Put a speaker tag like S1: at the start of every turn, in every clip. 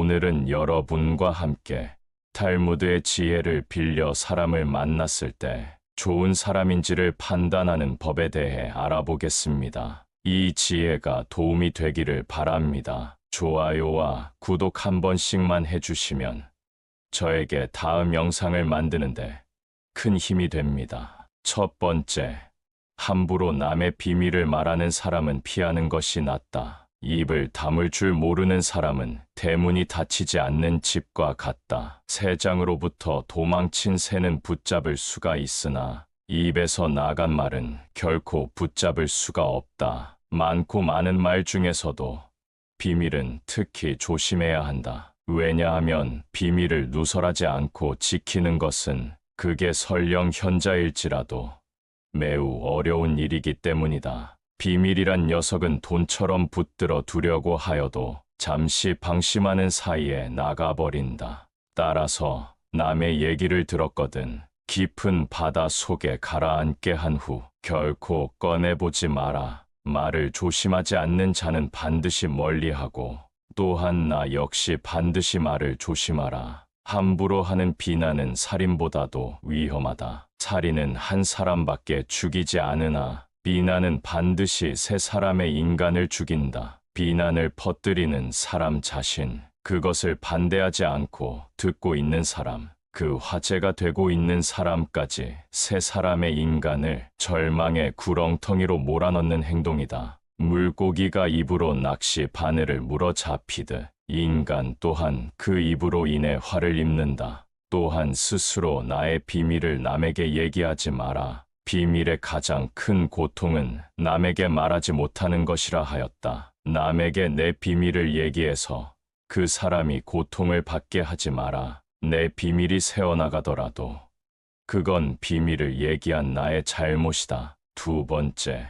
S1: 오늘은 여러분과 함께 탈무드의 지혜를 빌려 사람을 만났을 때 좋은 사람인지를 판단하는 법에 대해 알아보겠습니다. 이 지혜가 도움이 되기를 바랍니다. 좋아요와 구독 한 번씩만 해주시면 저에게 다음 영상을 만드는데 큰 힘이 됩니다. 첫 번째, 함부로 남의 비밀을 말하는 사람은 피하는 것이 낫다. 입을 다물 줄 모르는 사람은 대문이 닫히지 않는 집과 같다. 새장으로부터 도망친 새는 붙잡을 수가 있으나 입에서 나간 말은 결코 붙잡을 수가 없다. 많고 많은 말 중에서도 비밀은 특히 조심해야 한다. 왜냐하면 비밀을 누설하지 않고 지키는 것은 그게 설령 현자일지라도 매우 어려운 일이기 때문이다. 비밀이란 녀석은 돈처럼 붙들어 두려고 하여도 잠시 방심하는 사이에 나가버린다. 따라서 남의 얘기를 들었거든 깊은 바다 속에 가라앉게 한 후 결코 꺼내보지 마라. 말을 조심하지 않는 자는 반드시 멀리하고 또한 나 역시 반드시 말을 조심하라. 함부로 하는 비난은 살인보다도 위험하다. 살인은 한 사람밖에 죽이지 않으나 비난은 반드시 세 사람의 인간을 죽인다. 비난을 퍼뜨리는 사람 자신, 그것을 반대하지 않고 듣고 있는 사람, 그 화제가 되고 있는 사람까지 세 사람의 인간을 절망의 구렁텅이로 몰아넣는 행동이다. 물고기가 입으로 낚시 바늘을 물어 잡히듯 인간 또한 그 입으로 인해 화를 입는다. 또한 스스로 나의 비밀을 남에게 얘기하지 마라. 비밀의 가장 큰 고통은 남에게 말하지 못하는 것이라 하였다. 남에게 내 비밀을 얘기해서 그 사람이 고통을 받게 하지 마라. 내 비밀이 새어나가더라도 그건 비밀을 얘기한 나의 잘못이다. 두 번째,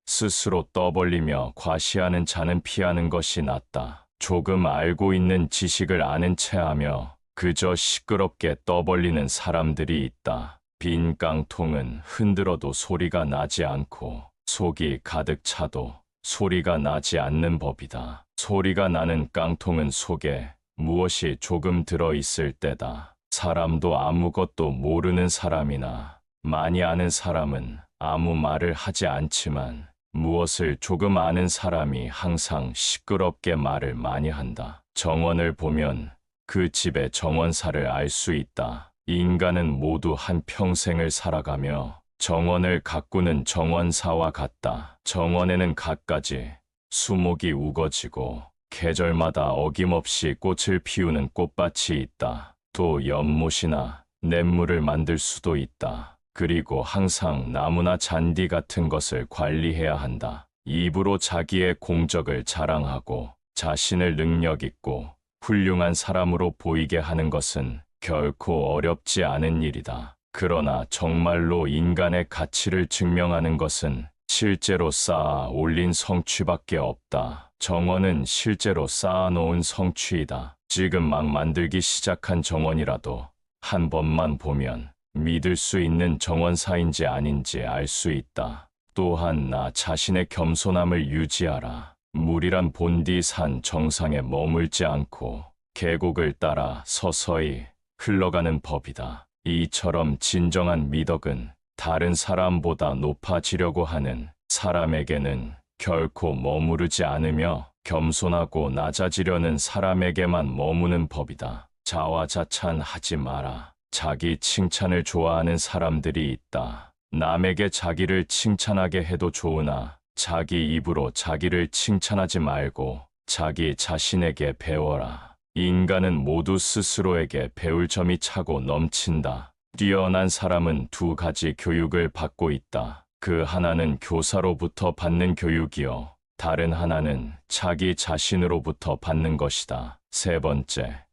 S1: 스스로 떠벌리며 과시하는 자는 피하는 것이 낫다. 조금 알고 있는 지식을 아는 체하며 그저 시끄럽게 떠벌리는 사람들이 있다. 빈 깡통은 흔들어도 소리가 나지 않고 속이 가득 차도 소리가 나지 않는 법이다. 소리가 나는 깡통은 속에 무엇이 조금 들어있을 때다. 사람도 아무것도 모르는 사람이나 많이 아는 사람은 아무 말을 하지 않지만 무엇을 조금 아는 사람이 항상 시끄럽게 말을 많이 한다. 정원을 보면 그 집의 정원사를 알 수 있다. 인간은 모두 한 평생을 살아가며 정원을 가꾸는 정원사와 같다. 정원에는 갖가지 수목이 우거지고 계절마다 어김없이 꽃을 피우는 꽃밭이 있다. 또 연못이나 냇물을 만들 수도 있다. 그리고 항상 나무나 잔디 같은 것을 관리해야 한다. 입으로 자기의 공적을 자랑하고 자신을 능력 있고 훌륭한 사람으로 보이게 하는 것은 결코 어렵지 않은 일이다. 그러나 정말로 인간의 가치를 증명하는 것은 실제로 쌓아 올린 성취밖에 없다. 정원은 실제로 쌓아놓은 성취이다. 지금 막 만들기 시작한 정원이라도 한 번만 보면 믿을 수 있는 정원사인지 아닌지 알 수 있다. 또한 나 자신의 겸손함을 유지하라. 물이란 본디 산 정상에 머물지 않고 계곡을 따라 서서히 흘러가는 법이다. 이처럼 진정한 미덕은 다른 사람보다 높아지려고 하는 사람에게는 결코 머무르지 않으며 겸손하고 낮아지려는 사람에게만 머무는 법이다. 자화자찬하지 마라. 자기 칭찬을 좋아하는 사람들이 있다. 남에게 자기를 칭찬하게 해도 좋으나 자기 입으로 자기를 칭찬하지 말고 자기 자신에게 배워라. 인간은 모두 스스로에게 배울 점이 차고 넘친다. 뛰어난 사람은 두 가지 교육을 받고 있다. 그 하나는 교사로부터 받는 교육이요. 다른 하나는 자기 자신으로부터 받는 것이다. 세 번째,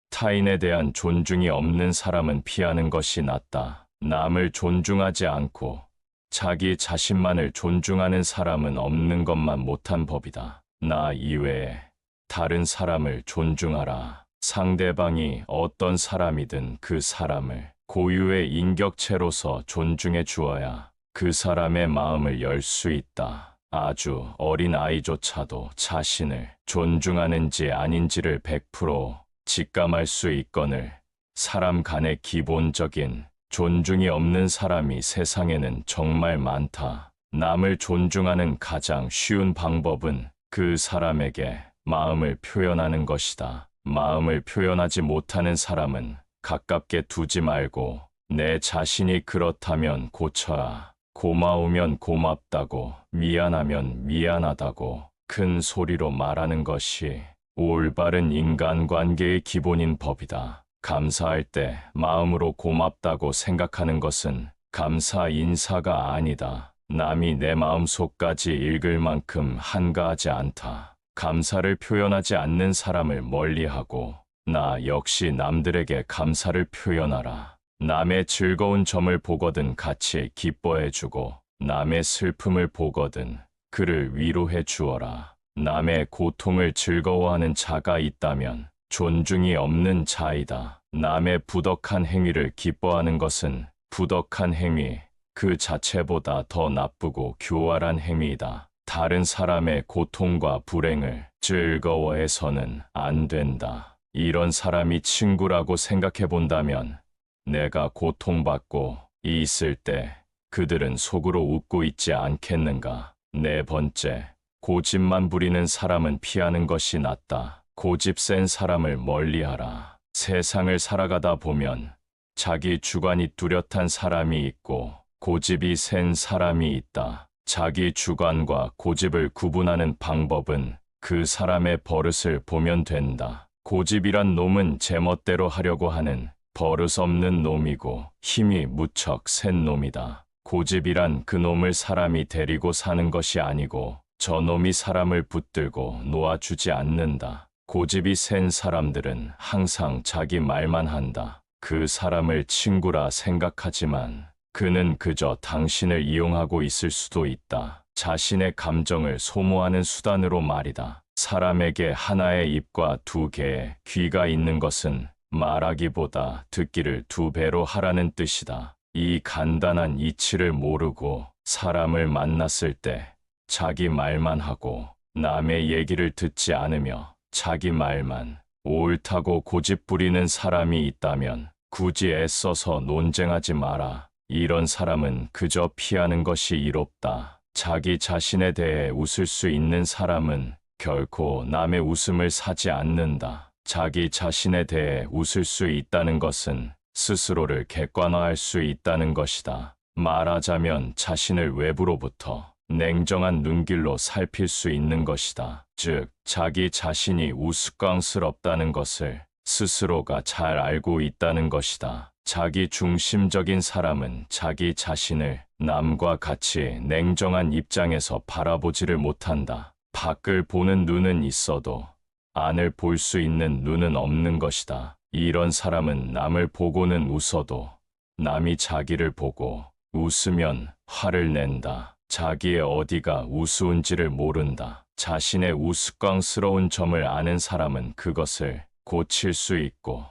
S1: 타인에 대한 존중이 없는 사람은 피하는 것이 낫다. 남을 존중하지 않고 자기 자신만을 존중하는 사람은 없는 것만 못한 법이다. 나 이외에 다른 사람을 존중하라. 상대방이 어떤 사람이든 그 사람을 고유의 인격체로서 존중해 주어야 그 사람의 마음을 열 수 있다. 아주 어린 아이조차도 자신을 존중하는지 아닌지를 100% 직감할 수 있거늘 사람 간의 기본적인 존중이 없는 사람이 세상에는 정말 많다. 남을 존중하는 가장 쉬운 방법은 그 사람에게 마음을 표현하는 것이다. 마음을 표현하지 못하는 사람은 가깝게 두지 말고 내 자신이 그렇다면 고쳐라. 고마우면 고맙다고, 미안하면 미안하다고 큰 소리로 말하는 것이 올바른 인간관계의 기본인 법이다. 감사할 때 마음으로 고맙다고 생각하는 것은 감사 인사가 아니다. 남이 내 마음속까지 읽을 만큼 한가하지 않다. 감사를 표현하지 않는 사람을 멀리하고 나 역시 남들에게 감사를 표현하라. 남의 즐거운 점을 보거든 같이 기뻐해주고 남의 슬픔을 보거든 그를 위로해 주어라. 남의 고통을 즐거워하는 자가 있다면 존중이 없는 자이다. 남의 부덕한 행위를 기뻐하는 것은 부덕한 행위 그 자체보다 더 나쁘고 교활한 행위이다. 다른 사람의 고통과 불행을 즐거워해서는 안 된다. 이런 사람이 친구라고 생각해 본다면 내가 고통받고 있을 때 그들은 속으로 웃고 있지 않겠는가. 네 번째, 고집만 부리는 사람은 피하는 것이 낫다. 고집 센 사람을 멀리하라. 세상을 살아가다 보면 자기 주관이 뚜렷한 사람이 있고 고집이 센 사람이 있다. 자기 주관과 고집을 구분하는 방법은 그 사람의 버릇을 보면 된다. 고집이란 놈은 제멋대로 하려고 하는 버릇없는 놈이고 힘이 무척 센 놈이다. 고집이란 그 놈을 사람이 데리고 사는 것이 아니고 저 놈이 사람을 붙들고 놓아주지 않는다. 고집이 센 사람들은 항상 자기 말만 한다. 그 사람을 친구라 생각하지만 그는 그저 당신을 이용하고 있을 수도 있다. 자신의 감정을 소모하는 수단으로 말이다. 사람에게 하나의 입과 두 개의 귀가 있는 것은 말하기보다 듣기를 두 배로 하라는 뜻이다. 이 간단한 이치를 모르고 사람을 만났을 때 자기 말만 하고 남의 얘기를 듣지 않으며 자기 말만 옳다고 고집 부리는 사람이 있다면 굳이 애써서 논쟁하지 마라. 이런 사람은 그저 피하는 것이 이롭다. 자기 자신에 대해 웃을 수 있는 사람은 결코 남의 웃음을 사지 않는다. 자기 자신에 대해 웃을 수 있다는 것은 스스로를 객관화할 수 있다는 것이다. 말하자면 자신을 외부로부터 냉정한 눈길로 살필 수 있는 것이다. 즉, 자기 자신이 우스꽝스럽다는 것을 스스로가 잘 알고 있다는 것이다. 자기 중심적인 사람은 자기 자신을 남과 같이 냉정한 입장에서 바라보지를 못한다. 밖을 보는 눈은 있어도 안을 볼 수 있는 눈은 없는 것이다. 이런 사람은 남을 보고는 웃어도 남이 자기를 보고 웃으면 화를 낸다. 자기의 어디가 우스운지를 모른다. 자신의 우스꽝스러운 점을 아는 사람은 그것을 고칠 수 있고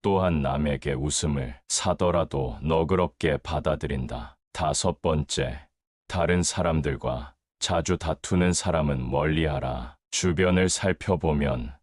S1: 또한 남에게 웃음을 사더라도 너그럽게 받아들인다. 다섯 번째, 다른 사람들과 자주 다투는 사람은 멀리하라. 주변을 살펴보면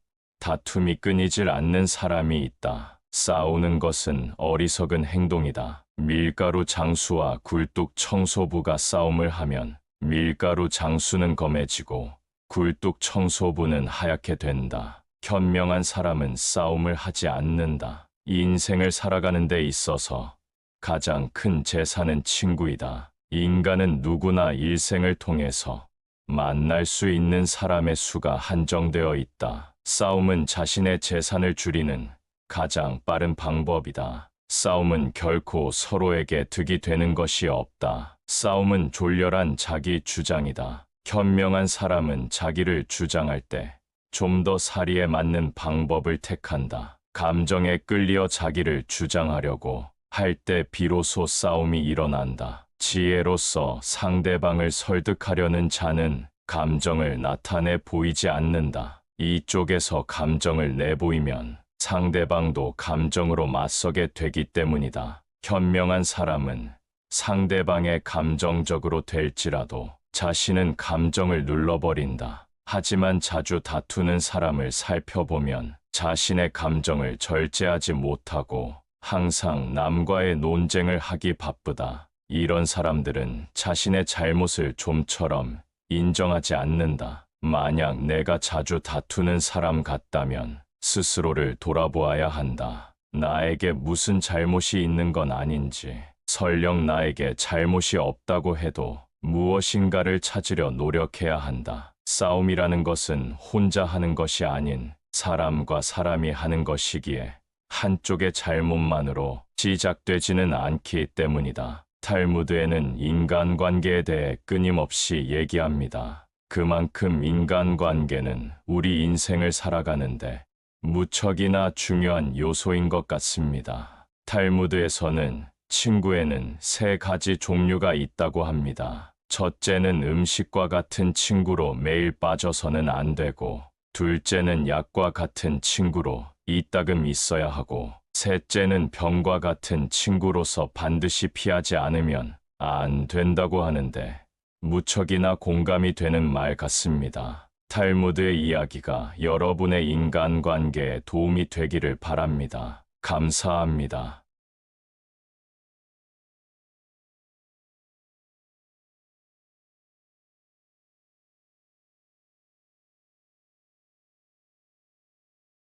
S1: 다툼이 끊이질 않는 사람이 있다. 싸우는 것은 어리석은 행동이다. 밀가루 장수와 굴뚝 청소부가 싸움을 하면 밀가루 장수는 검해지고 굴뚝 청소부는 하얗게 된다. 현명한 사람은 싸움을 하지 않는다. 인생을 살아가는 데 있어서 가장 큰 재산은 친구이다. 인간은 누구나 일생을 통해서 만날 수 있는 사람의 수가 한정되어 있다. 싸움은 자신의 재산을 줄이는 가장 빠른 방법이다. 싸움은 결코 서로에게 득이 되는 것이 없다. 싸움은 졸렬한 자기 주장이다. 현명한 사람은 자기를 주장할 때 좀 더 사리에 맞는 방법을 택한다. 감정에 끌려 자기를 주장하려고 할 때 비로소 싸움이 일어난다. 지혜로서 상대방을 설득하려는 자는 감정을 나타내 보이지 않는다. 이쪽에서 감정을 내보이면 상대방도 감정으로 맞서게 되기 때문이다. 현명한 사람은 상대방의 감정적으로 될지라도 자신은 감정을 눌러버린다. 하지만 자주 다투는 사람을 살펴보면 자신의 감정을 절제하지 못하고 항상 남과의 논쟁을 하기 바쁘다. 이런 사람들은 자신의 잘못을 좀처럼 인정하지 않는다. 만약 내가 자주 다투는 사람 같다면 스스로를 돌아보아야 한다. 나에게 무슨 잘못이 있는 건 아닌지, 설령 나에게 잘못이 없다고 해도 무엇인가를 찾으려 노력해야 한다. 싸움이라는 것은 혼자 하는 것이 아닌 사람과 사람이 하는 것이기에 한쪽의 잘못만으로 시작되지는 않기 때문이다. 탈무드에는 인간관계에 대해 끊임없이 얘기합니다. 그만큼 인간관계는 우리 인생을 살아가는데 무척이나 중요한 요소인 것 같습니다. 탈무드에서는 친구에는 3가지 종류가 있다고 합니다. 첫째는 음식과 같은 친구로 매일 빠져서는 안 되고, 둘째는 약과 같은 친구로 이따금 있어야 하고, 셋째는 병과 같은 친구로서 반드시 피하지 않으면 안 된다고 하는데 무척이나 공감이 되는 말 같습니다. 탈무드의 이야기가 여러분의 인간관계에 도움이 되기를 바랍니다. 감사합니다.